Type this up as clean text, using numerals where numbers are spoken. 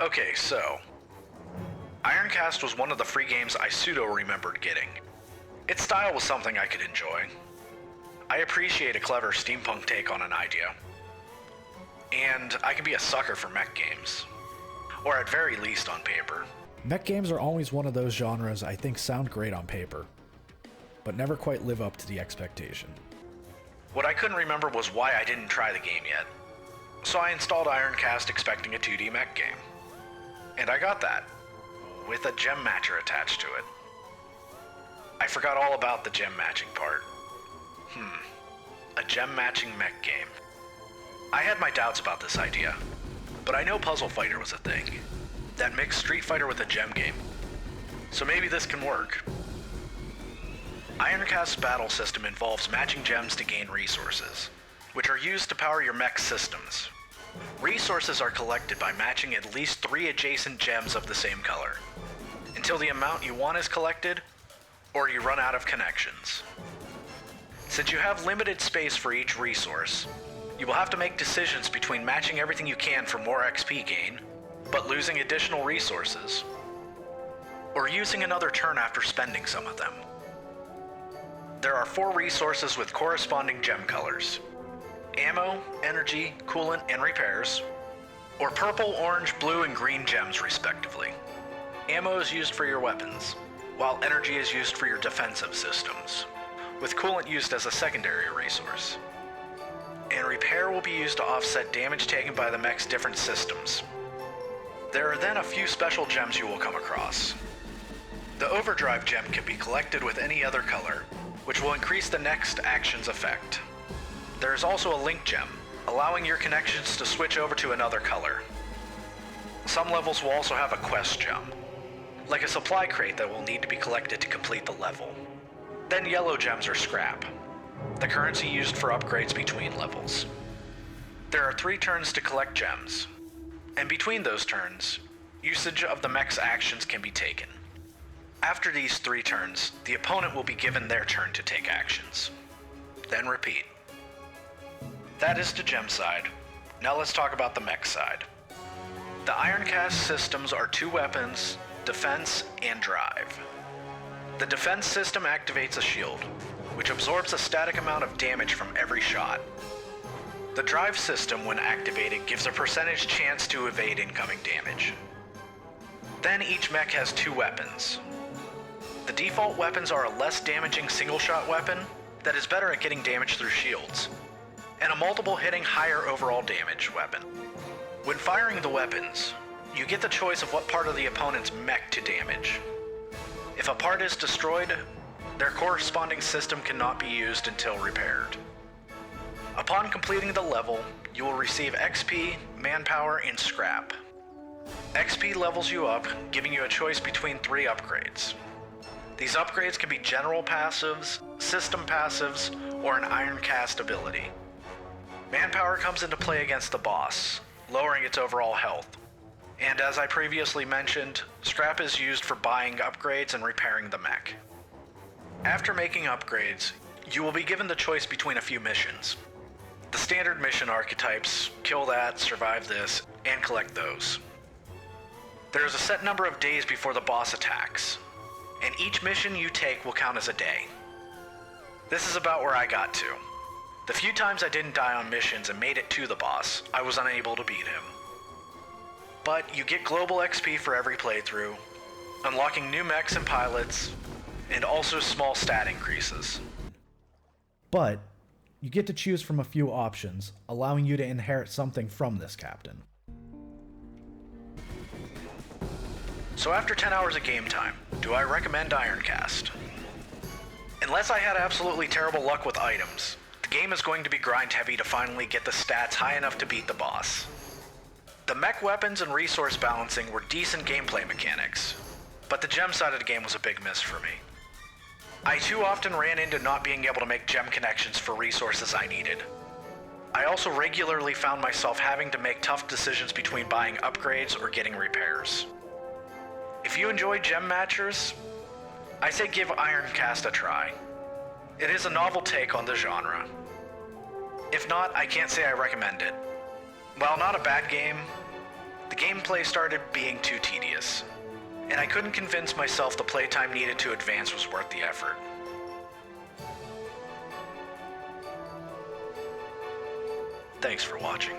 Okay, so Ironcast was one of the free games I pseudo-remembered getting. Its style was something I could enjoy. I appreciate a clever steampunk take on an idea. And I can be a sucker for mech games. Or at very least on paper. Mech games are always one of those genres I think sound great on paper, but never quite live up to the expectation. What I couldn't remember was why I didn't try the game yet. So I installed Ironcast expecting a 2D mech game. And I got that, with a gem matcher attached to it. I forgot all about the gem matching part. A gem matching mech game. I had my doubts about this idea, but I know Puzzle Fighter was a thing. That mixed Street Fighter with a gem game. So maybe this can work. Ironcast's battle system involves matching gems to gain resources, which are used to power your mech systems. Resources are collected by matching at least 3 adjacent gems of the same color, until the amount you want is collected, or you run out of connections. Since you have limited space for each resource, you will have to make decisions between matching everything you can for more XP gain, but losing additional resources, or using another turn after spending some of them. There are 4 resources with corresponding gem colors: ammo, energy, coolant, and repairs, or purple, orange, blue, and green gems respectively. Ammo is used for your weapons, while energy is used for your defensive systems, with coolant used as a secondary resource. And repair will be used to offset damage taken by the mech's different systems. There are then a few special gems you will come across. The overdrive gem can be collected with any other color, which will increase the next action's effect. There is also a link gem, allowing your connections to switch over to another color. Some levels will also have a quest gem, like a supply crate that will need to be collected to complete the level. Then yellow gems are scrap, the currency used for upgrades between levels. There are 3 turns to collect gems, and between those turns, usage of the mech's actions can be taken. After these 3 turns, the opponent will be given their turn to take actions. Then repeat. That is the gem side. Now let's talk about the mech side. The Ironcast systems are 2 weapons, defense, and drive. The defense system activates a shield, which absorbs a static amount of damage from every shot. The drive system, when activated, gives a percentage chance to evade incoming damage. Then each mech has 2 weapons. The default weapons are a less damaging single-shot weapon that is better at getting damage through shields, and a multiple hitting higher overall damage weapon. When firing the weapons, you get the choice of what part of the opponent's mech to damage. If a part is destroyed, their corresponding system cannot be used until repaired. Upon completing the level, you will receive XP, manpower, and scrap. XP levels you up, giving you a choice between 3 upgrades. These upgrades can be general passives, system passives, or an Ironcast ability. Manpower comes into play against the boss, lowering its overall health. And as I previously mentioned, scrap is used for buying upgrades and repairing the mech. After making upgrades, you will be given the choice between a few missions. The standard mission archetypes: kill that, survive this, and collect those. There is a set number of days before the boss attacks, and each mission you take will count as a day. This is about where I got to. The few times I didn't die on missions and made it to the boss, I was unable to beat him. But you get global XP for every playthrough, unlocking new mechs and pilots, and also small stat increases. But you get to choose from a few options, allowing you to inherit something from this captain. So after 10 hours of game time, do I recommend Ironcast? Unless I had absolutely terrible luck with items, the game is going to be grind heavy to finally get the stats high enough to beat the boss. The mech weapons and resource balancing were decent gameplay mechanics, but the gem side of the game was a big miss for me. I too often ran into not being able to make gem connections for resources I needed. I also regularly found myself having to make tough decisions between buying upgrades or getting repairs. If you enjoy gem matchers, I say give Ironcast a try. It is a novel take on the genre. If not, I can't say I recommend it. While not a bad game, the gameplay started being too tedious, and I couldn't convince myself the playtime needed to advance was worth the effort. Thanks for watching.